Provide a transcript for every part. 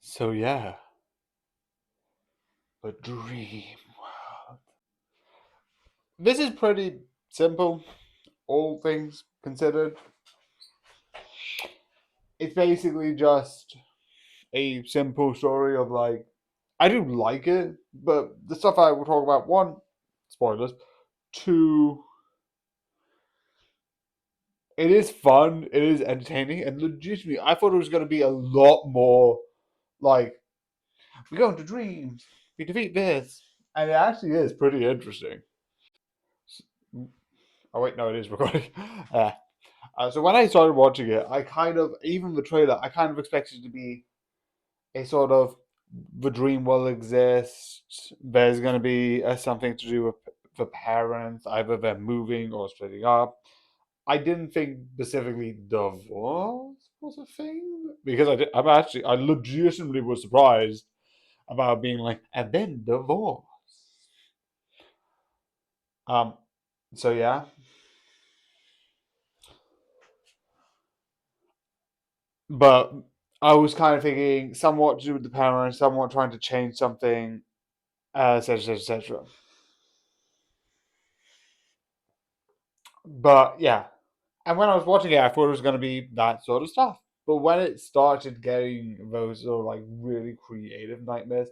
So yeah, a dream world. This is pretty simple, all things considered. It's basically just a simple story of like I do like it, but the stuff I will talk about, one, spoilers, two, it is fun, it is entertaining, and legitimately I thought it was gonna be a lot more like we go into dreams, we defeat this. And it actually is pretty interesting. Oh wait, no, it is recording. Uh, so when I started watching it, I kind of, even the trailer, I kind of expected it to be a sort of the dream will exist. There's going to be something to do with the parents, either they're moving or splitting up. I didn't think specifically divorce was a thing because I legitimately was surprised about being like, and then divorce. Um, so yeah, but I was kind of thinking somewhat to do with the parents, somewhat trying to change something, etc., etc. But yeah, and when I was watching it, I thought it was going to be that sort of stuff. But when it started getting those sort of like really creative nightmares,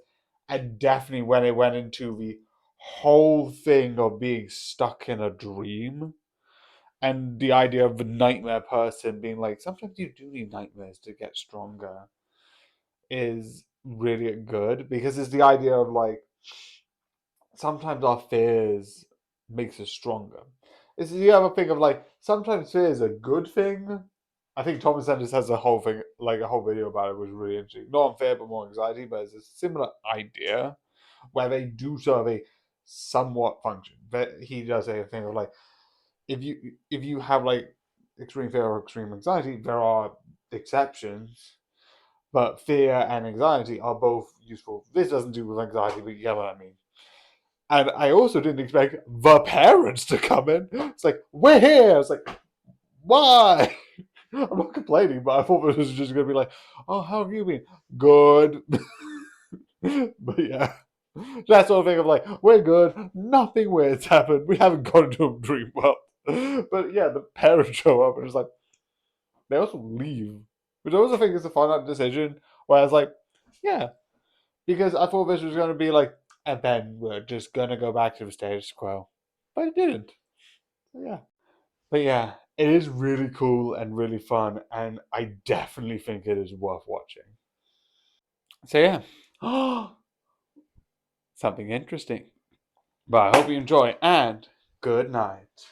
and definitely when it went into the whole thing of being stuck in a dream, and the idea of the nightmare person being like, sometimes you do need nightmares to get stronger, is really good because it's the idea of like sometimes our fears makes us stronger. It's the other thing of like sometimes fear is a good thing. I think Thomas Sanders has a whole thing, like a whole video about it, was really interesting. Not on fear, but more anxiety. But it's a similar idea where they do serve a somewhat function. But he does a thing of like if you have like extreme fear or extreme anxiety, there are exceptions, but fear and anxiety are both useful. This doesn't do with anxiety, but you get what I mean. And I also didn't expect the parents to come in. It's like, we're here. I was like, why? I'm not complaining, but I thought it was just going to be like, oh, how have you been? Good. But yeah, that sort of thing of like, we're good. Nothing weird's happened. We haven't gone into a dream world. But yeah, the parents show up and it's like, they also leave. Which I also think is a fun decision. Whereas, like, yeah, because I thought this was going to be like, and then we're just going to go back to the status quo. But it didn't. So, yeah. But yeah, it is really cool and really fun, and I definitely think it is worth watching. So yeah, something interesting. But I hope you enjoy, and good night.